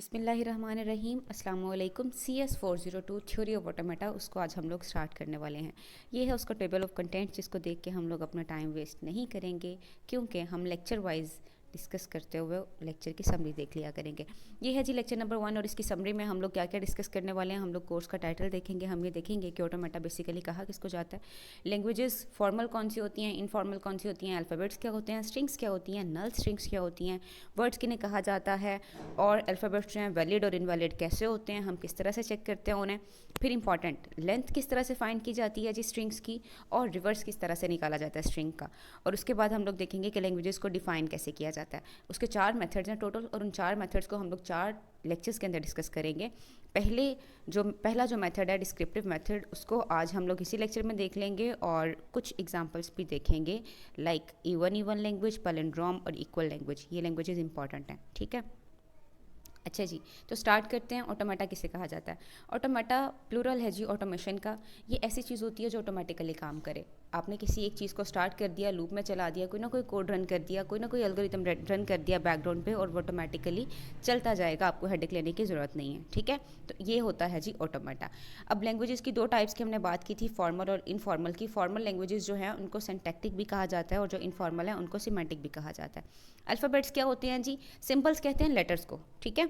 बिस्मिल्लाहिर्रहमानिर्रहीम अस्सलाम वालेकुम। CS402 थ्योरी ऑफ ऑटोमेटा, उसको आज हम लोग स्टार्ट करने वाले हैं। ये है उसका टेबल ऑफ कंटेंट, जिसको देख के हम लोग अपना टाइम वेस्ट नहीं करेंगे, क्योंकि हम लेक्चर वाइज डिस्कस करते हुए लेक्चर की समरी देख लिया करेंगे। ये है जी लेक्चर नंबर 1 और इसकी समरी में हम लोग क्या क्या डिस्कस करने वाले हैं। हम लोग कोर्स का टाइटल देखेंगे, हम ये देखेंगे कि ऑटोमेटा बेसिकली कहा किसको जाता है, लैंग्वेजेस फॉर्मल कौन सी होती हैं, इनफॉर्मल कौन सी होती हैं, अल्फ़ाबेट्स क्या होते हैं, स्ट्रिंग्स क्या होती हैं, नल स्ट्रिंग्स क्या होती हैं, वर्ड्स किन्हें कहा जाता है, और अल्फ़ाबेट्स जो हैं वैलिड और इनवैलिड कैसे होते हैं, हम किस तरह से चेक करते हैं उन्हें। फिर इंपॉर्टेंट लेंथ किस तरह से फाइंड की जाती है जी स्ट्रिंग्स की, और रिवर्स किस तरह से निकाला जाता है स्ट्रिंग का। और उसके बाद हम लोग देखेंगे कि लैंग्वेजेस को डिफाइन कैसे किया जाता है। उसके 4 मेथड्स हैं टोटल, और उन 4 मेथड्स को हम लोग 4 लेक्चर्स के अंदर डिस्कस करेंगे। पहला जो मेथड है डिस्क्रिप्टिव मेथड, उसको आज हम लोग इसी लेक्चर में देख लेंगे और कुछ एग्जांपल्स भी देखेंगे, लाइक इवन लैंग्वेज, पैलिंड्रोम और इक्वल लैंग्वेज। ये लैंग्वेजेस इंपॉर्टेंट हैं, ठीक है। अच्छा जी, तो स्टार्ट करते हैं। ऑटोमेटा किसे कहा जाता है? ऑटोमेटा प्लूरल है जी ऑटोमेशन का। ये ऐसी चीज़ होती है जो ऑटोमेटिकली काम करे। आपने किसी एक चीज़ को स्टार्ट कर दिया, लूप में चला दिया, कोई ना कोई कोड रन कर दिया, कोई ना कोई एल्गोरिथम रन कर दिया बैकग्राउंड पे, और वो ऑटोमेटिकली चलता जाएगा, आपको हेडेक लेने की ज़रूरत नहीं है, ठीक है। तो ये होता है जी ऑटोमेटा। अब लैंग्वेजेस की 2 टाइप्स की हमने बात की थी, फॉर्मल और इनफॉर्मल की। फॉर्मल लैंग्वेजेस जो हैं उनको सिंटैक्टिक भी कहा जाता है, और जो इनफॉर्मल है उनको सिमेंटिक भी कहा जाता है। अल्फ़ाबेट्स क्या होते हैं जी? सिंबल्स कहते हैं लेटर्स को, ठीक है।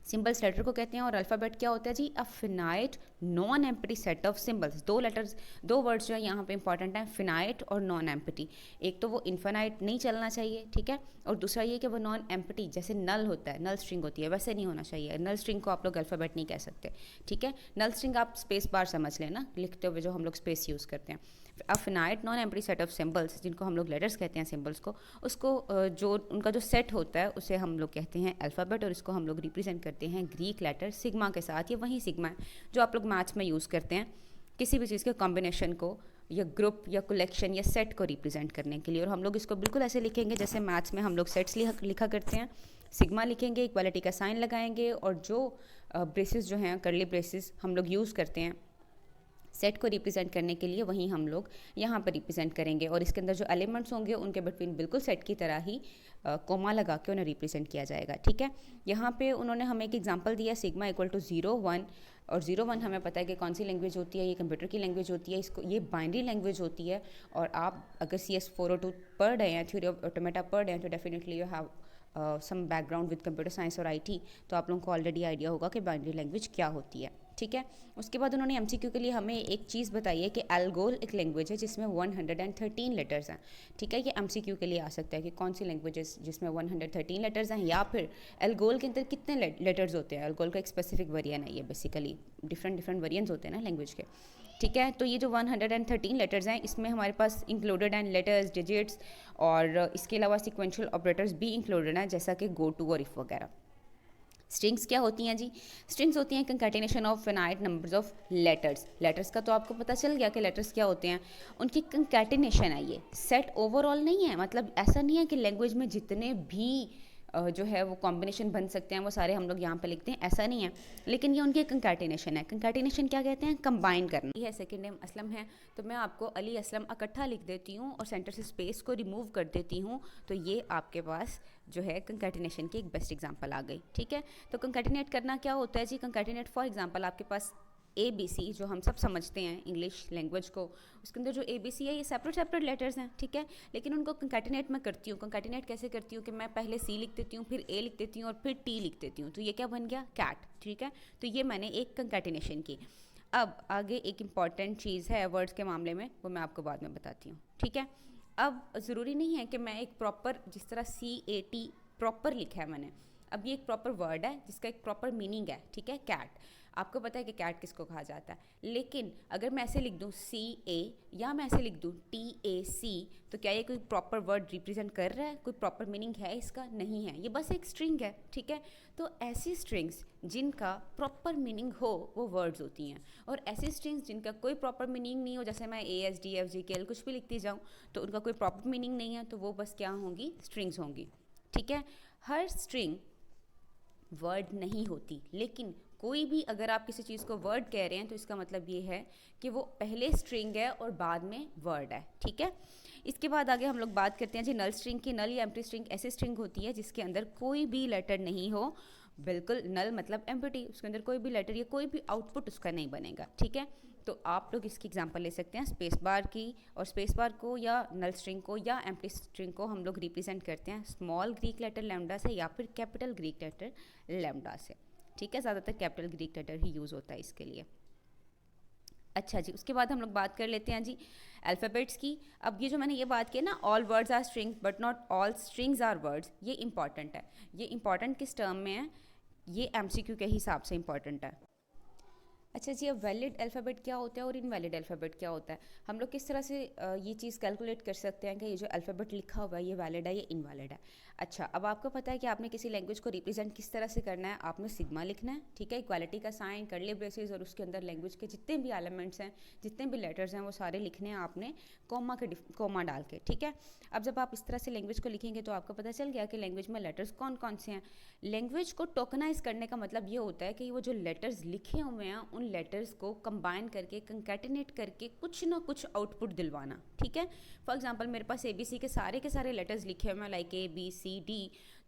सिंबल्स लेटर को कहते हैं। और अल्फ़ाबेट क्या होता है जी? A finite non empty set of symbols. 2 words जो है यहाँ पे इंपॉर्टेंट हैं, फिनाइट और नॉन एम्प्टी। एक तो वो इन्फिनाइट नहीं चलना चाहिए, ठीक है, और दूसरा ये कि वो नॉन एम्प्टी, जैसे नल होता है, नल स्ट्रिंग होती है, वैसे नहीं होना चाहिए। नल स्ट्रिंग को आप लोग अल्फ़ाबेट नहीं कह सकते, ठीक है। नल स्ट्रिंग आप स्पेस बार समझ लेना, लिखते हुए जो हम लोग स्पेस यूज़ करते हैं। A finite non empty set of symbols, जिनको हम लोग लेटर्स कहते हैं सिंबल्स को, उसको जो उनका जो सेट होता है उसे हम लोग कहते हैं अल्फ़ाबेट, और इसको हम लोग रिप्रेजेंट करते हैं ग्रीक लेटर सिग्मा के साथ। ये वही सिग्मा है जो आप लोग मैथ्स में यूज़ करते हैं किसी भी चीज़ के कॉम्बिनेशन को, या ग्रुप या कलेक्शन या सेट को रिप्रेजेंट करने के लिए। और हम लोग इसको बिल्कुल ऐसे लिखेंगे जैसे मैथ्स में हम लोग सेट्स लिखा करते हैं। सिग्मा लिखेंगे, इक्वालिटी का साइन लगाएंगे, और जो ब्रेसेस जो हैं, करली ब्रेसेस हम लोग यूज़ करते हैं सेट को रिप्रेजेंट करने के लिए, वहीं हम लोग यहाँ पर रिप्रेजेंट करेंगे। और इसके अंदर जो एलिमेंट्स होंगे उनके बिटवीन बिल्कुल सेट की तरह ही कोमा लगा के उन्हें रिप्रेजेंट किया जाएगा, ठीक है। यहाँ पे उन्होंने हमें एक एग्जांपल दिया, सिग्मा इक्वल टू 0 1, और 0 1 हमें पता है कि कौन सी लैंग्वेज होती है, ये कंप्यूटर की लैंग्वेज होती है, इसको ये बाइनरी लैंग्वेज होती है। और आप अगर CS402 पढ़ रहे हैं, थ्योरी ऑफ ऑटोमेटा पढ़ रहे हैं, तो definitely you have some background with computer science और IT, तो आप लोगों को ऑलरेडी आइडिया होगा कि बाइनरी लैंग्वेज क्या होती है, ठीक है। उसके बाद उन्होंने MCQ के लिए हमें एक चीज़ बताई है कि एल्गोल एक लैंग्वेज है जिसमें 113 लेटर्स हैं, ठीक है। ये MCQ के लिए आ सकता है कि कौन सी लैंग्वेजेस जिसमें 113 लेटर्स हैं, या फिर एल्गोल के अंदर कितने लेटर्स होते हैं। एल्गोल का एक स्पेसिफिक वेरिएंट है, ये बेसिकली डिफरेंट वेरिएंट्स होते हैं ना लैंग्वेज के, ठीक है। तो ये जो 113 लेटर्स हैं, इसमें हमारे पास इंक्लूडेड हैं लेटर्स, डिजिट्स, और इसके अलावा सिक्वेंशियल ऑपरेटर्स भी इंक्लूडेड हैं, जैसा कि गो टू और इफ वगैरह। स्ट्रिंग्स क्या होती हैं जी? स्ट्रिंग्स होती हैं concatenation of finite numbers of letters. Letters का तो आपको पता चल गया कि लेटर्स क्या होते हैं, उनकी कंकैटिनेशन है। ये सेट ओवरऑल नहीं है, मतलब ऐसा नहीं है कि लैंग्वेज में जितने भी जो है वो कॉम्बिनेशन बन सकते हैं वो सारे हम लोग यहाँ पे लिखते हैं, ऐसा नहीं है। लेकिन ये उनकी कंकैटिनेशन है। कंकैटिनेशन क्या कहते हैं? कंबाइन करना। ये है सेकंड नेम असलम है, तो मैं आपको अली असलम इकट्ठा लिख देती हूँ और सेंटर से स्पेस को रिमूव कर देती हूँ, तो ये आपके पास जो है कंकैटिनेशन की एक बेस्ट एग्जांपल आ गई, ठीक है। तो कंकैटिनेट करना क्या होता है जी? कंकैटिनेट फॉर एग्जांपल आपके पास ABC जो हम सब समझते हैं इंग्लिश लैंग्वेज को, उसके अंदर जो ABC है ये सेपरेट लेटर्स हैं, ठीक है। लेकिन उनको कंकैटिनेट मैं करती हूँ। कंकैटिनेट कैसे करती हूँ कि मैं पहले C लिख देती हूँ, फिर A लिख देती हूँ, और फिर T लिख देती हूँ, तो ये क्या बन गया? कैट, ठीक है। तो ये मैंने एक कंकैटिनेशन की। अब आगे एक इम्पॉर्टेंट चीज़ है वर्ड्स के मामले में, वो मैं आपको बाद में बताती हूँ, ठीक है। अब ज़रूरी नहीं है कि मैं एक प्रॉपर, जिस तरह CAT प्रॉपर लिखा है मैंने, अब ये एक प्रॉपर वर्ड है जिसका एक प्रॉपर मीनिंग है, ठीक है। कैट, आपको पता है कि कैट किसको कहा जाता है, लेकिन अगर मैं ऐसे लिख दूँ CA, या मैं ऐसे लिख दूँ TAC, तो क्या ये कोई प्रॉपर वर्ड रिप्रेजेंट कर रहा है? कोई प्रॉपर मीनिंग है इसका? नहीं है, ये बस एक स्ट्रिंग है, ठीक है। तो ऐसी स्ट्रिंग्स जिनका प्रॉपर मीनिंग हो वो वर्ड्स होती हैं, और ऐसी स्ट्रिंग्स जिनका कोई प्रॉपर मीनिंग नहीं हो, जैसे मैं ASDFGKL कुछ भी लिखती जाऊँ तो उनका कोई प्रॉपर मीनिंग नहीं है, तो वो बस क्या होंगी? स्ट्रिंग्स होंगी, ठीक है। हर स्ट्रिंग वर्ड नहीं होती, लेकिन कोई भी अगर आप किसी चीज़ को वर्ड कह रहे हैं तो इसका मतलब ये है कि वो पहले स्ट्रिंग है और बाद में वर्ड है, ठीक है। इसके बाद आगे हम लोग बात करते हैं जी नल स्ट्रिंग की। नल या एम्प्टी स्ट्रिंग ऐसी स्ट्रिंग होती है जिसके अंदर कोई भी लेटर नहीं हो, बिल्कुल नल मतलब एम्प्टी, उसके अंदर कोई भी लेटर या कोई भी आउटपुट उसका नहीं बनेगा, ठीक है। तो आप लोग इसकी एग्जांपल ले सकते हैं स्पेस बार की, और स्पेस बार को या नल स्ट्रिंग को या एम्प्टी स्ट्रिंग को हम लोग रिप्रेजेंट करते हैं स्मॉल ग्रीक लेटर लैम्डा से या फिर कैपिटल ग्रीक लेटर लैम्डा से, ठीक है। ज़्यादातर कैपिटल ग्रीक लेटर ही यूज़ होता है इसके लिए। अच्छा जी, उसके बाद हम लोग बात कर लेते हैं जी अल्फ़ाबेट्स की। अब ये जो मैंने ये बात की ना, all words are string but not all strings are words, ये इंपॉर्टेंट है। ये इंपॉर्टेंट किस टर्म में है? ये एमसीक्यू के हिसाब से इंपॉर्टेंट है। अच्छा जी, अब वैलिड अल्फ़ाबेट क्या होता है और इनवैलिड अल्फ़ाबेट क्या होता है? हम लोग किस तरह से ये चीज़ कैलकुलेट कर सकते हैं कि ये जो अल्फ़ाबेट लिखा हुआ है ये वैलिड है, ये इनवैलिड है? अच्छा, अब आपको पता है कि आपने किसी लैंग्वेज को रिप्रेजेंट किस तरह से करना है। आपने सिग्मा लिखना है, ठीक है, इक्वालिटी का साइन, कर्ली ब्रेसेस, और उसके अंदर लैंग्वेज के जितने भी एलिमेंट्स हैं, जितने भी लेटर्स हैं, वो सारे लिखने हैं आपने कॉमा डाल के, ठीक है। अब जब आप इस तरह से लैंग्वेज को लिखेंगे तो आपको पता चल गया कि लैंग्वेज में लेटर्स कौन कौन से हैं। लैंग्वेज को टोकनाइज करने का मतलब ये होता है कि वो जो लेटर्स लिखे हुए हैं उन लेटर्स को कंबाइन करके, कंकैटिनेट करके कुछ ना कुछ आउटपुट दिलवाना, ठीक है। फॉर एग्जांपल मेरे पास ABC के सारे लेटर्स लिखे हुए हैं, लाइक ABCD,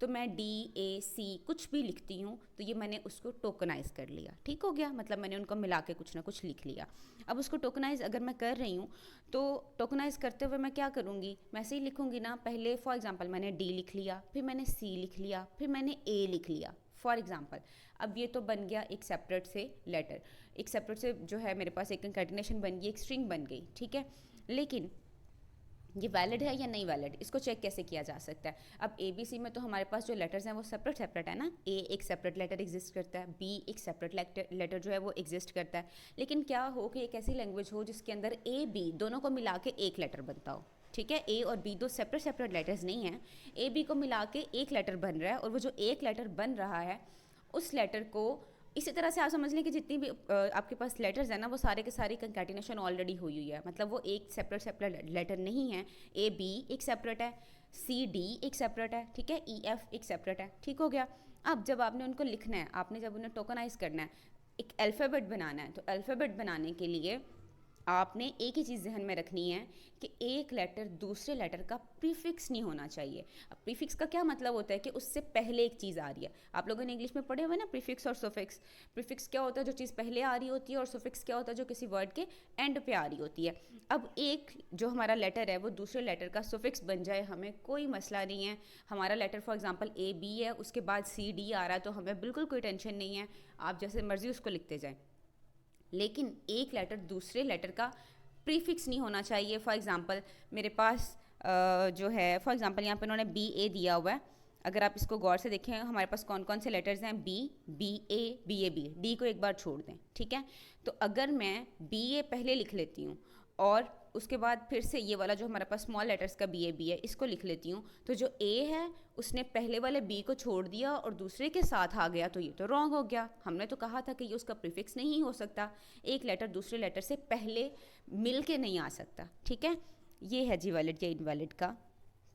तो मैं DAC कुछ भी लिखती हूँ तो ये मैंने उसको टोकनाइज कर लिया, ठीक हो गया। मतलब मैंने उनको मिला के कुछ ना कुछ लिख लिया। अब उसको टोकनाइज अगर मैं कर रही हूँ तो टोकनाइज करते हुए मैं क्या करूँगी, मैं ऐसे ही लिखूँगी ना। पहले फॉर एग्जांपल मैंने D लिख लिया, फिर मैंने C लिख लिया, फिर मैंने A लिख लिया, फॉर एग्जाम्पल। अब ये तो बन गया एक सेपरेट से लेटर, एक सेपरेट से जो है मेरे पास एक कंकैटिनेशन बन गई, एक स्ट्रिंग बन गई, ठीक है। लेकिन ये वैलिड है या नहीं वैलिड, इसको चेक कैसे किया जा सकता है? अब ABC में तो हमारे पास जो लेटर्स हैं वो सेपरेट सेपरेट है ना। A एक सेपरेट लेटर एग्जिस्ट करता है, B एक सेपरेट लेटर जो है वो एग्जिस्ट करता है। लेकिन क्या हो कि एक ऐसी लैंग्वेज हो जिसके अंदर AB दोनों को मिला के एक लेटर बनता हो, ठीक है। A और B दो सेपरेट सेपरेट लेटर्स नहीं हैं, AB को मिला के एक लेटर बन रहा है, और वो जो एक लेटर बन रहा है उस लेटर को इसी तरह से आप समझ लें कि जितनी भी आपके पास लेटर्स हैं ना, वो सारे के सारे कंकैटिनेशन ऑलरेडी हुई हुई है। मतलब वो एक सेपरेट लेटर नहीं है। AB एक सेपरेट है, CD एक सेपरेट है, ठीक है, EF एक सेपरेट है, ठीक हो गया। अब जब आपने उनको लिखना है, आपने जब उन्हें टोकनाइज करना है, एक अल्फ़ाबेट बनाना है, तो अल्फ़ाबेट बनाने के लिए आपने एक ही चीज़ जहन में रखनी है कि एक लेटर दूसरे लेटर का प्रीफिक्स नहीं होना चाहिए। अब प्रीफिक्स का क्या मतलब होता है कि उससे पहले एक चीज़ आ रही है। आप लोगों ने इंग्लिश में पढ़े हुए ना प्रीफिक्स और सुफिक्स। प्रीफिक्स क्या होता है? जो चीज़ पहले आ रही होती है, और सुफिक्स क्या होता है? जो किसी वर्ड के एंड पे आ रही होती है। अब एक जो हमारा लेटर है वो दूसरे लेटर का सुफिक्स बन जाए, हमें कोई मसला नहीं है। हमारा लेटर फॉर एग्जाम्पल AB है, उसके बाद CD आ रहा है, तो हमें बिल्कुल कोई टेंशन नहीं है, आप जैसे मर्जी उसको लिखते जाएँ। लेकिन एक लेटर दूसरे लेटर का प्रीफिक्स नहीं होना चाहिए। फॉर एग्जांपल मेरे पास जो है, फॉर एग्जांपल यहाँ पे उन्होंने BA दिया हुआ है। अगर आप इसको गौर से देखें हमारे पास कौन कौन से लेटर्स हैं, B, BA, BAB, D को एक बार छोड़ दें, ठीक है। तो अगर मैं BA पहले लिख लेती हूँ और उसके बाद फिर से ये वाला जो हमारे पास स्मॉल लेटर्स का BAB है इसको लिख लेती हूँ, तो जो A है उसने पहले वाले B को छोड़ दिया और दूसरे के साथ आ गया, तो ये तो रॉन्ग हो गया। हमने तो कहा था कि ये उसका प्रीफिक्स नहीं हो सकता, एक लेटर दूसरे लेटर से पहले मिल के नहीं आ सकता, ठीक है। ये है जी वैलिड या इनवैलिड का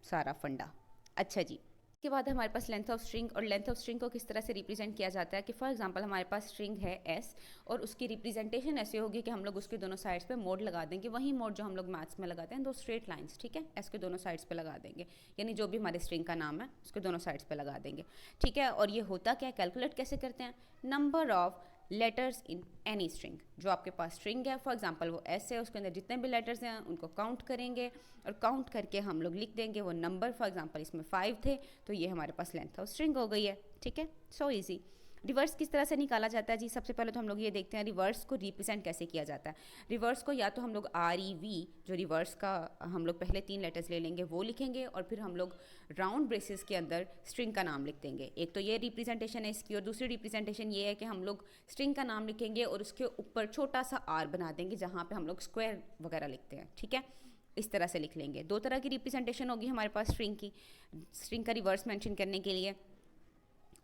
सारा फंडा। अच्छा जी, इसके बाद हमारे पास लेंथ ऑफ स्ट्रिंग, और लेंथ ऑफ स्ट्रिंग को किस तरह से रिप्रेजेंट किया जाता है कि फॉर एग्जांपल हमारे पास स्ट्रिंग है S, और उसकी रिप्रेजेंटेशन ऐसे होगी कि हम लोग उसके दोनों साइड्स पे मोड लगा देंगे, वही मोड जो हम लोग मैथ्स में लगाते हैं, दो स्ट्रेट लाइंस, ठीक है। S के दोनों साइड्स पे लगा देंगे, यानी जो भी हमारे स्ट्रिंग का नाम है उसके दोनों साइड्स पे लगा देंगे, ठीक है। और ये होता क्या है, कैलकुलेट कैसे करते हैं? Number of letters in any string. जो आपके पास स्ट्रिंग है, फॉर एग्जांपल वो S है, उसके अंदर जितने भी लेटर्स हैं उनको काउंट करेंगे, और काउंट करके हम लोग लिख देंगे वो नंबर। फॉर एग्जांपल इसमें 5 थे, तो ये हमारे पास लेंथ ऑफ स्ट्रिंग हो गई है, ठीक है। So easy. रिवर्स किस तरह से निकाला जाता है जी? सबसे पहले तो हम लोग ये देखते हैं रिवर्स को रिप्रेजेंट कैसे किया जाता है। रिवर्स को या तो हम लोग REV, जो रिवर्स का हम लोग पहले 3 लेटर्स ले लेंगे वो लिखेंगे, और फिर हम लोग राउंड ब्रेसेस के अंदर स्ट्रिंग का नाम लिख देंगे। एक तो ये रिप्रेजेंटेशन है इसकी, और दूसरी रिप्रेजेंटेशन ये है कि हम लोग स्ट्रिंग का नाम लिखेंगे और उसके ऊपर छोटा सा R बना देंगे जहाँ पे हम लोग स्क्वायर वगैरह लिखते हैं, ठीक है। इस तरह से लिख लेंगे। 2 तरह की रिप्रेजेंटेशन होगी हमारे पास स्ट्रिंग की, स्ट्रिंग का रिवर्स मेंशन करने के लिए।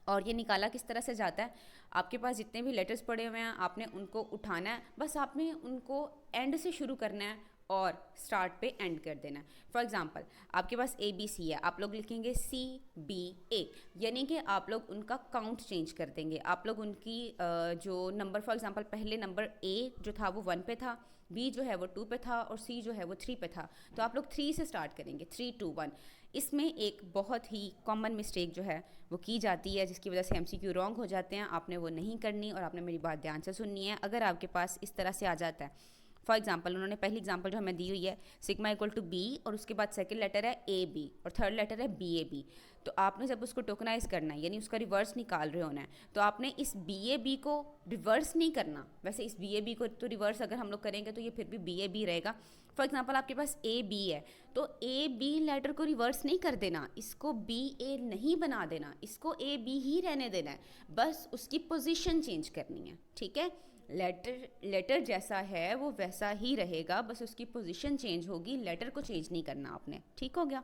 और ये निकाला किस तरह से जाता है? आपके पास जितने भी लेटर्स पड़े हुए हैं आपने उनको उठाना है, बस आपने उनको एंड से शुरू करना है और स्टार्ट पे एंड कर देना है। फॉर एग्जांपल आपके पास ए बी सी है, आप लोग लिखेंगे सी बी ए, यानी कि आप लोग उनका काउंट चेंज कर देंगे। आप लोग उनकी जो नंबर, फॉर एग्जांपल पहले नंबर ए जो था वो 1 पे था, बी जो है वो 2 पे था और सी जो है वो 3 पे था, तो आप लोग 3 से स्टार्ट करेंगे, 3 2 1। इसमें एक बहुत ही कॉमन मिस्टेक जो है वो की जाती है, जिसकी वजह से MCQ रॉन्ग हो जाते हैं। आपने वो नहीं करनी और आपने मेरी बात ध्यान से सुननी है। अगर आपके पास इस तरह से आ जाता है, फॉर एग्जाम्पल उन्होंने पहली एग्जाम्पल जो हमें दी हुई है सिग्मा इक्वल टू बी और उसके बाद सेकंड लेटर है ए बी और थर्ड लेटर है बी ए बी, तो आपने जब उसको टोकनाइज करना है यानी उसका रिवर्स निकाल रहे होना है, तो आपने इस बी ए बी को रिवर्स नहीं करना। वैसे इस बी ए बी को तो रिवर्स अगर हम लोग करेंगे तो ये फिर भी बी ए बी रहेगा। फॉर एग्जाम्पल आपके पास ए बी है, तो ए बी लेटर को रिवर्स नहीं कर देना, इसको बी ए नहीं बना देना, इसको ए बी ही रहने देना है, बस उसकी पोजीशन चेंज करनी है। ठीक है, लेटर जैसा है वो वैसा ही रहेगा, बस उसकी पोजीशन चेंज होगी, लेटर को चेंज नहीं करना आपने। ठीक हो गया।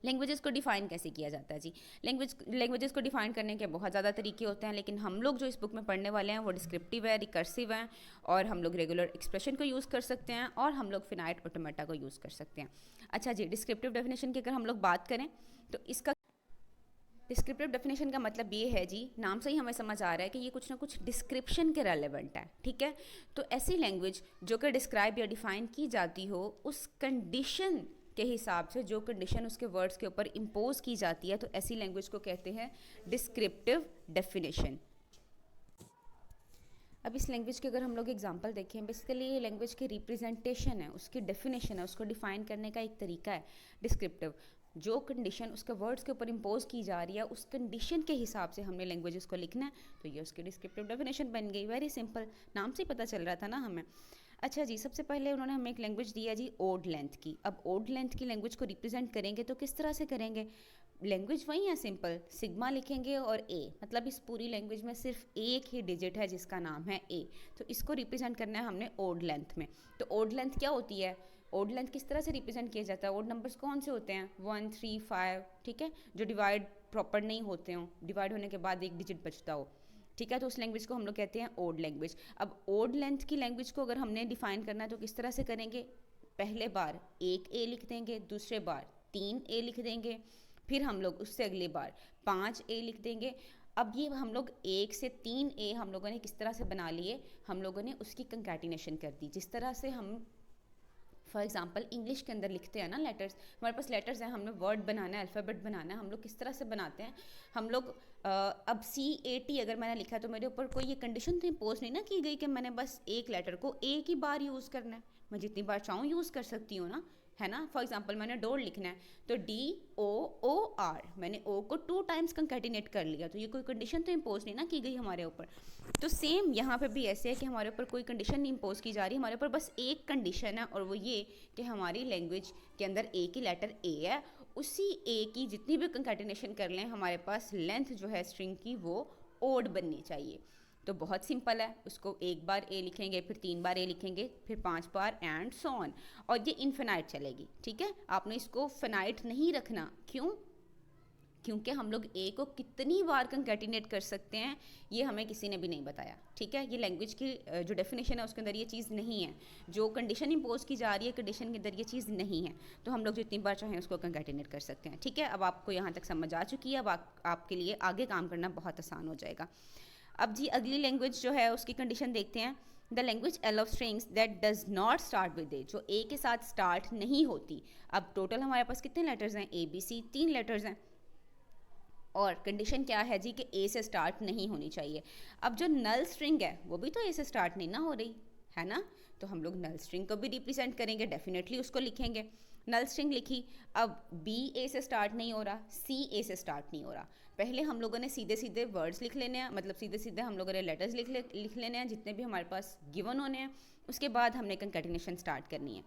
लैंग्वेजेस को डिफ़ाइन कैसे किया जाता है जी? लैंग्वेजेस को डिफ़ाइन करने के बहुत ज़्यादा तरीके होते हैं, लेकिन हम लोग जो इस बुक में पढ़ने वाले हैं वो डिस्क्रिप्टिव है, रिकर्सिव है, और हम लोग रेगुलर एक्सप्रेशन को यूज़ कर सकते हैं और हम लोग फिनाइट ऑटोमेटा को यूज़ कर सकते हैं। अच्छा जी, डिस्क्रिप्टिव डेफिनेशन की अगर हम लोग बात करें तो इसका डिस्क्रिप्टिव डेफिनेशन का मतलब ये है जी, नाम से ही हमें समझ आ रहा है कि ये कुछ ना कुछ डिस्क्रिप्शन के रेलेवेंट है। ठीक है, तो ऐसी लैंग्वेज जो कि डिस्क्राइब या डिफाइन की जाती हो उस कंडीशन के हिसाब से, जो कंडीशन उसके वर्ड्स के ऊपर इम्पोज की जाती है, तो ऐसी लैंग्वेज को कहते हैं डिस्क्रिप्टिव डेफिनेशन। अब इस लैंग्वेज के अगर हम लोग एग्जांपल देखें, बेसिकली ये लैंग्वेज की रिप्रेजेंटेशन है, उसकी डेफिनेशन है, उसको डिफाइन करने का एक तरीका है डिस्क्रिप्टिव। जो कंडीशन उसके वर्ड्स के ऊपर इम्पोज की जा रही है उस कंडीशन के हिसाब से हमने लैंग्वेजेस को लिखना है, तो ये उसकी डिस्क्रिप्टिव डेफिनेशन बन गई। वेरी सिंपल, नाम से ही पता चल रहा था ना हमें। अच्छा जी, सबसे पहले उन्होंने हमें एक लैंग्वेज दी है जी ओड लेंथ की। अब ओड लेंथ की लैंग्वेज को रिप्रेजेंट करेंगे तो किस तरह से करेंगे? लैंग्वेज वही है, सिंपल, सिग्मा लिखेंगे और ए, मतलब इस पूरी लैंग्वेज में सिर्फ एक ही डिजिट है जिसका नाम है ए, तो इसको रिप्रेजेंट करना है हमने ओड लेंथ में। तो ओड लेंथ क्या होती है? ओड लेंथ किस तरह से रिप्रेजेंट किया जाता है? ओड नंबर्स कौन से होते हैं? 1 3 5, ठीक है, जो डिवाइड प्रॉपर नहीं होते हों, डिवाइड होने के बाद एक डिजिट बचता हो। ठीक है, तो उस लैंग्वेज को हम लोग कहते हैं ओड लैंग्वेज। अब ओड लेंथ की लैंग्वेज को अगर हमने डिफाइन करना है तो किस तरह से करेंगे? पहले बार एक ए लिख देंगे, दूसरे बार 3 ए लिख देंगे, फिर हम लोग उससे अगली बार 5 ए लिख देंगे। अब ये हम लोग 1 से 3 ए हम लोगों ने किस तरह से बना लिए? हम लोगों ने उसकी कंकैटिनेशन कर दी। जिस तरह से हम फॉर एग्जाम्पल इंग्लिश के अंदर लिखते हैं ना लेटर्स, हमारे पास लेटर्स हैं, हमने वर्ड बनाना है, अल्फ़ाबेट बनाना है, हम लोग किस तरह से बनाते हैं? हम लोग अब CAT अगर मैंने लिखा है तो मेरे ऊपर कोई ये कंडीशन तो इम्पोज नहीं ना की गई कि मैंने बस एक लेटर को एक ही बार यूज़ करना है, मैं जितनी बार चाहूँ यूज़ कर सकती हूँ ना, है ना। फॉर एग्जाम्पल मैंने डोर लिखना है तो DOOR, मैंने O को 2 टाइम्स कंकैटिनेट कर लिया, तो ये कोई कंडीशन तो इम्पोज नहीं ना की गई हमारे ऊपर। तो सेम यहाँ पे भी ऐसे है कि हमारे ऊपर कोई कंडीशन नहीं इम्पोज की जा रही, हमारे ऊपर बस एक कंडीशन है और वो ये कि हमारी लैंग्वेज के अंदर ए की लेटर ए है, उसी ए की जितनी भी कंकैटिनेशन कर लें हमारे पास लेंथ जो है स्ट्रिंग की वो ओड बननी चाहिए। तो बहुत सिंपल है, उसको एक बार ए लिखेंगे, फिर 3 बार ए लिखेंगे, फिर 5 बार एंड सो ऑन, और ये इनफिनाइट चलेगी। ठीक है, आपने इसको फिनाइट नहीं रखना। क्यों? क्योंकि हम लोग ए को कितनी बार कंकैटिनेट कर सकते हैं ये हमें किसी ने भी नहीं बताया। ठीक है, ये लैंग्वेज की जो डेफिनेशन है उसके अंदर ये चीज़ नहीं है, जो कंडीशन इम्पोज की जा रही है कंडीशन के अंदर ये चीज़ नहीं है, तो हम लोग जितनी बार चाहें उसको कंकैटिनेट कर सकते हैं। ठीक है, अब आपको यहाँ तक समझ आ चुकी है, अब आपके लिए आगे काम करना बहुत आसान हो जाएगा। अब जी अगली लैंग्वेज जो है उसकी कंडीशन देखते हैं। The language L of strings that does not start with a, जो ए के साथ स्टार्ट नहीं होती। अब टोटल हमारे पास कितने लेटर्स हैं? ABC, 3 लेटर्स हैं, और कंडीशन क्या है जी कि ए से स्टार्ट नहीं होनी चाहिए। अब जो नल स्ट्रिंग है वो भी तो ए से स्टार्ट नहीं ना हो रही है ना, तो हम लोग नल स्ट्रिंग को भी रिप्रेजेंट करेंगे, डेफिनेटली उसको लिखेंगे। नल स्ट्रिंग लिखी, अब B A से स्टार्ट नहीं हो रहा, C A से स्टार्ट नहीं हो रहा। पहले हम लोगों ने सीधे सीधे वर्ड्स लिख लेने हैं, मतलब सीधे सीधे हम लोगों ने लेटर्स लिख लेने हैं जितने भी हमारे पास गिवन होने हैं, उसके बाद हमने कंकैटिनेशन स्टार्ट करनी है।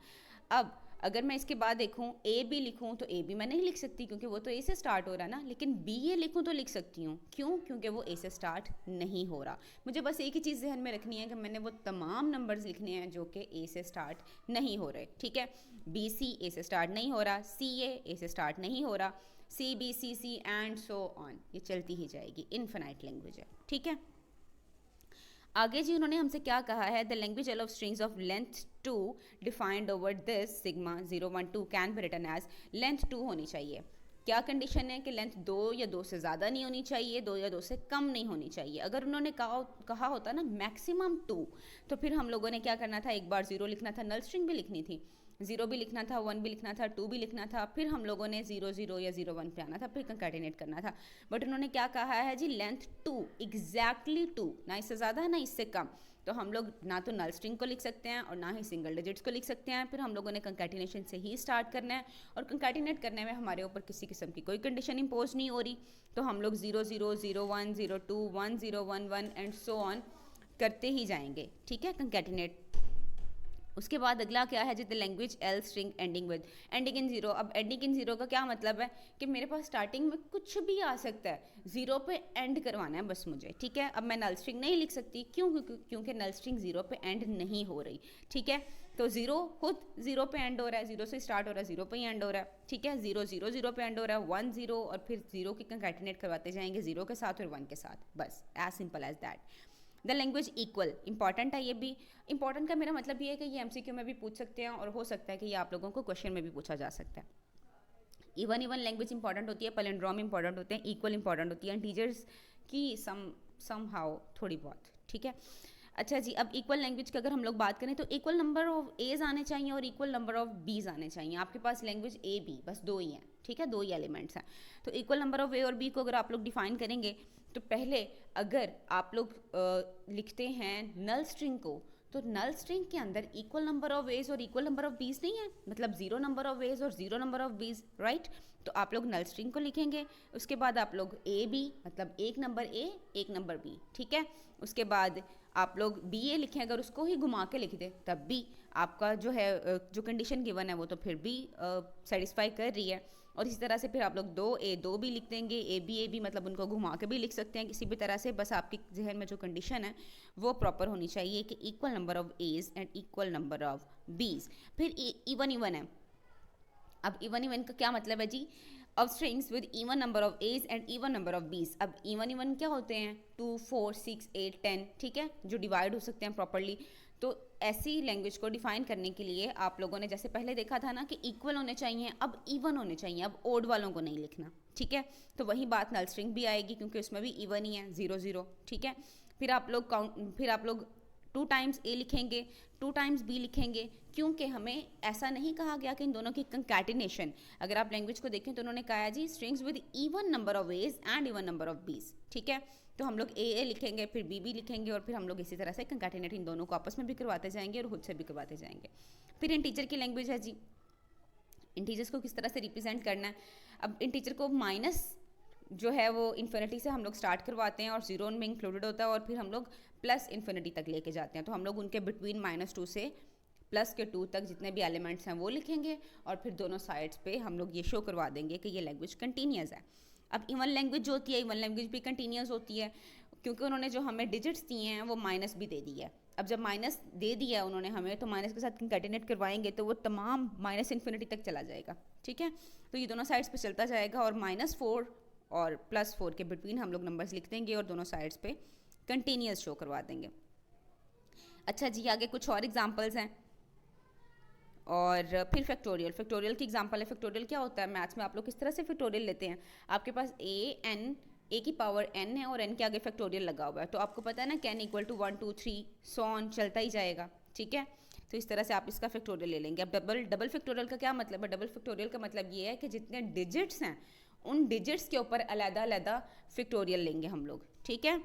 अब अगर मैं इसके बाद देखूँ A B लिखूँ तो A B मैं नहीं लिख सकती क्योंकि वो तो A से स्टार्ट हो रहा है ना, लेकिन B A लिखूँ तो लिख सकती हूँ। क्यों? क्योंकि वो A से स्टार्ट नहीं हो रहा। मुझे बस एक ही चीज़ ध्यान में रखनी है कि मैंने वो तमाम नंबर्स लिखने हैं जो कि A से स्टार्ट नहीं हो रहे। ठीक है, B C A से स्टार्ट नहीं हो रहा, C A से स्टार्ट नहीं हो रहा, C B C C and so on, ये चलती ही जाएगी, इनफिनाइट लैंग्वेज है। ठीक है, आगे जी उन्होंने हमसे क्या कहा है, the language of strings of length 2 defined over this sigma 012 can be written as, length 2 होनी चाहिए। क्या कंडीशन है कि लेंथ 2 या 2 से ज़्यादा नहीं होनी चाहिए, 2 या 2 से कम नहीं होनी चाहिए। अगर उन्होंने कहा होता ना मैक्सिमम 2, तो फिर हम लोगों ने क्या करना था, एक बार 0 लिखना था, नल स्ट्रिंग भी लिखनी थी, 0 भी लिखना था, 1 भी लिखना था, 2 भी लिखना था, फिर हम लोगों ने 0 0 या 0 1 पे आना था, फिर कंकैटिनेट करना था। बट उन्होंने क्या कहा है जी, लेंथ 2, एग्जैक्टली 2, ना इससे ज़्यादा ना इससे कम। तो हम लोग ना तो नल स्ट्रिंग को लिख सकते हैं और ना ही सिंगल डिजिट्स को लिख सकते हैं। फिर हम लोगों ने कंकैटिनेशन से ही स्टार्ट करना है, और कंकैटिनेट करने में हमारे ऊपर किसी किस्म की कोई कंडीशन इम्पोज नहीं हो रही। तो हम लोग 0 0 0 1 0 2 1 0 1 1 एंड सो ऑन करते ही जाएंगे, ठीक है, कंकैटिनेट। उसके बाद अगला क्या है जी, the language L string ending in zero. अब एंडिंग इन जीरो का क्या मतलब है कि मेरे पास स्टार्टिंग में कुछ भी आ सकता है, जीरो पे एंड करवाना है बस मुझे, ठीक है। अब मैं नल स्ट्रिंग नहीं लिख सकती, क्योंकि नल स्ट्रिंग जीरो पे एंड नहीं हो रही, ठीक है। तो जीरो खुद जीरो पे एंड हो रहा है, जीरो से स्टार्ट हो रहा है, जीरो पे ही एंड हो रहा है, ठीक है। 0 0 0 पे एंड हो रहा है, 1 0, और फिर जीरो की कंकैटिनेट करवाते जाएंगे जीरो के साथ और 1 के साथ, बस as simple as that. The language equal, important है ये भी। इंपॉर्टेंट का मेरा मतलब ये है कि ये एमसीक्यू में भी पूछ सकते हैं, और हो सकता है कि ये आप लोगों को क्वेश्चन में भी पूछा जा सकता है। इवन लैंग्वेज इंपॉर्टेंट होती है, पैलिंड्रोम इंपॉर्टेंट होते हैं, इक्वल इंपॉर्टेंट होती है, इंटीजर्स की सम हाउ थोड़ी बहुत, ठीक है। अच्छा जी, अब इक्वल लैंग्वेज की अगर हम लोग बात करें तो इक्वल नंबर ऑफ एज आने चाहिए और इक्वल नंबर ऑफ बीज आने चाहिए। आपके पास लैंग्वेज ए बी बस 2 ही हैं, ठीक है, 2 ही एलिमेंट्स हैं। तो इक्वल नंबर ऑफ ए और बी को अगर आप लोग डिफाइन करेंगे, तो पहले अगर आप लोग लिखते हैं नल स्ट्रिंग को, तो नल स्ट्रिंग के अंदर इक्वल नंबर ऑफ एज और इक्वल नंबर ऑफ बीज नहीं है, मतलब 0 नंबर ऑफ एज और 0 नंबर ऑफ बीज, राइट। तो आप लोग नल स्ट्रिंग को लिखेंगे, उसके बाद आप लोग ए बी, मतलब एक नंबर ए एक नंबर बी, ठीक है। उसके बाद आप लोग बी ए लिखें, अगर उसको ही घुमा के लिख दे तब भी आपका जो है जो कंडीशन गिवन है वो तो फिर भी सेटिस्फाई कर रही है। और इसी तरह से फिर आप लोग 2 ए 2 भी लिख देंगे, ए बी मतलब उनको घुमा के भी लिख सकते हैं किसी भी तरह से, बस आपकी जहन में जो कंडीशन है वो प्रॉपर होनी चाहिए कि equal number of as and equal number of B's. फिर इवन है। अब इवन का क्या मतलब है जी, of strings with even number of as and even number of b's. अब इवन क्या होते हैं, 2 4 6 8 10, ठीक है, जो डिवाइड हो सकते हैं प्रॉपरली। तो ऐसी लैंग्वेज को डिफाइन करने के लिए आप लोगों ने जैसे पहले देखा था ना कि इक्वल होने चाहिए, अब इवन होने चाहिए, अब ओड वालों को नहीं लिखना, ठीक है। तो वही बात नल स्ट्रिंग भी आएगी, क्योंकि उसमें भी इवन ही है, 0 0, ठीक है। फिर आप लोग 2 टाइम्स ए लिखेंगे, 2 टाइम्स बी लिखेंगे, क्योंकि हमें ऐसा नहीं कहा गया कि इन दोनों की कंकैटिनेशन। अगर आप लैंग्वेज को देखें तो उन्होंने कहा जी strings with even number of as and even number of b's, ठीक है। तो हम लोग ए लिखेंगे, फिर बी लिखेंगे, और फिर हम लोग इसी तरह से कंकैटिनेट इन दोनों को आपस में भी करवाते जाएंगे और खुद से भी करवाते जाएंगे। फिर इंटीजर की लैंग्वेज है जी, इंटीजर्स को किस तरह से रिप्रेजेंट करना है। अब इंटीजर को माइनस जो है वो इन्फिनिटी से हम लोग स्टार्ट करवाते हैं और 0 में इंक्लूडेड होता है, और फिर हम लोग प्लस इन्फिनिटी तक लेके जाते हैं। तो हम लोग उनके बिटवीन -2 से प्लस के 2 तक जितने भी एलिमेंट्स हैं वो लिखेंगे, और फिर दोनों साइड्स पे हम लोग ये शो करवा देंगे कि ये लैंग्वेज कंटिन्यूस है। अब इवन लैंग्वेज जो होती है, इवन लैंग्वेज भी कंटिन्यूस होती है, क्योंकि उन्होंने जो हमें डिजिट्स दिए हैं वो माइनस भी दे दी है। अब जब माइनस दे दिया है उन्होंने हमें, तो माइनस के साथ कंकैटिनेट करवाएंगे तो वो तमाम माइनस इन्फिनिटी तक चला जाएगा, ठीक है। तो ये दोनों साइड्स पे चलता जाएगा, और -4 और +4 के बिटवीन हम लोग नंबर्स लिख देंगे और दोनों साइड्स पे कंटिन्यूस शो करवा देंगे। अच्छा जी, आगे कुछ और एग्जांपल्स हैं, और फिर फैक्टोरियल की एग्जांपल है। फैक्टोरियल क्या होता है, मैथ्स में आप लोग किस तरह से फैक्टोरियल लेते हैं। आपके पास ए की पावर n है और n के आगे फैक्टोरियल लगा हुआ है, तो आपको पता है ना कि n = 1 2 3 सो ऑन चलता ही जाएगा, ठीक है। तो इस तरह से आप इसका फैक्टोरियल ले लेंगे। अब डबल फैक्टोरियल का क्या मतलब है, डबल फैक्टोरियल का मतलब ये है कि जितने डिजिट्स हैं उन डिजिट्स के ऊपर अलग-अलग फैक्टोरियल लेंगे हम लोग, ठीक है।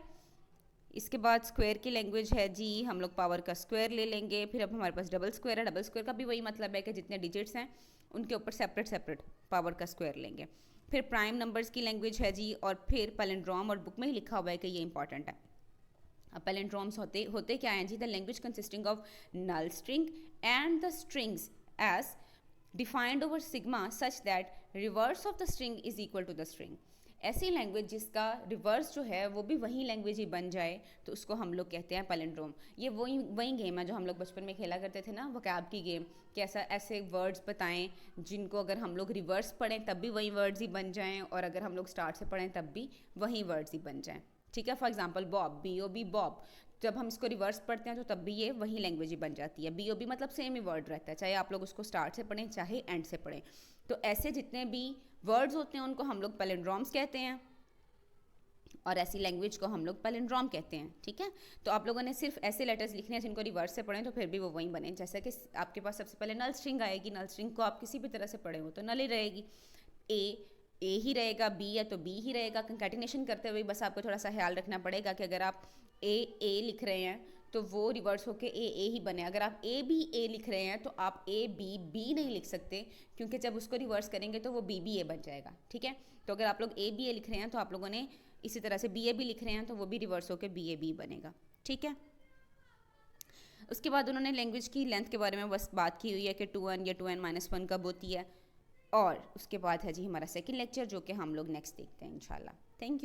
इसके बाद स्क्वायर की लैंग्वेज है जी, हम लोग पावर का स्क्वायर ले लेंगे। फिर अब हमारे पास डबल स्क्वायर है, डबल स्क्वायर का भी वही मतलब है कि जितने डिजिट्स हैं उनके ऊपर सेपरेट पावर का स्क्वायर लेंगे। फिर प्राइम नंबर्स की लैंग्वेज है जी, और फिर पैलिंड्रोम, और बुक में ही लिखा हुआ है कि ये इंपॉर्टेंट है। अब पैलिंड्रोम्स होते क्या हैं जी, the language consisting of null string and the strings as defined over sigma such that reverse of the string is equal to the string. ऐसी लैंग्वेज जिसका रिवर्स जो है वो भी वही लैंग्वेज ही बन जाए, तो उसको हम लोग कहते हैं पैलिंड्रोम। ये वही गेम है जो हम लोग बचपन में खेला करते थे ना, वोकैब की गेम, कि ऐसे वर्ड्स बताएं जिनको अगर हम लोग रिवर्स पढ़ें तब भी वही वर्ड्स ही बन जाएं, और अगर हम लोग स्टार्ट से पढ़ें तब भी वही वर्ड्स ही बन जाएं, ठीक है। For example Bob, BOB Bob, जब हम इसको रिवर्स पढ़ते हैं तो तब भी ये वही लैंग्वेज ही बन जाती है। BOB मतलब सेम ही वर्ड रहता है, चाहे आप लोग उसको स्टार्ट से पढ़ें चाहे एंड से पढ़ें। तो ऐसे जितने भी वर्ड्स होते हैं उनको हम लोग पैलिंड्रोम्स कहते हैं और ऐसी लैंग्वेज को हम लोग पैलिंड्रोम कहते हैं, ठीक है। तो आप लोगों ने सिर्फ ऐसे लेटर्स लिखने हैं जिनको रिवर्स से पढ़ें तो फिर भी वो वही बने। जैसे कि आपके पास सबसे पहले नल स्ट्रिंग आएगी, नल स्ट्रिंग को आप किसी भी तरह से पढ़े हो तो नल ही रहेगी, ए ही रहेगा, बी है तो बी ही रहेगा। कंकैटिनेशन करते हुए बस आपको थोड़ा सा ख्याल रखना पड़ेगा कि अगर आप ए लिख रहे हैं तो वो रिवर्स होके ए ही बने। अगर आप ए लिख रहे हैं तो आप बी नहीं लिख सकते, क्योंकि जब उसको रिवर्स करेंगे तो वो बी ए बन जाएगा, ठीक है। तो अगर आप लोग ए लिख रहे हैं तो आप लोगों ने इसी तरह से बी लिख रहे हैं तो वो भी रिवर्स होकर बी बनेगा, ठीक है। उसके बाद उन्होंने लैंग्वेज की लेंथ के बारे में बस बात की हुई है कि 2n या 2n-1 कब होती है। और उसके बाद है जी हमारा सेकंड लेक्चर जो कि हम लोग नेक्स्ट देखते हैं इंशाल्लाह। Thank you.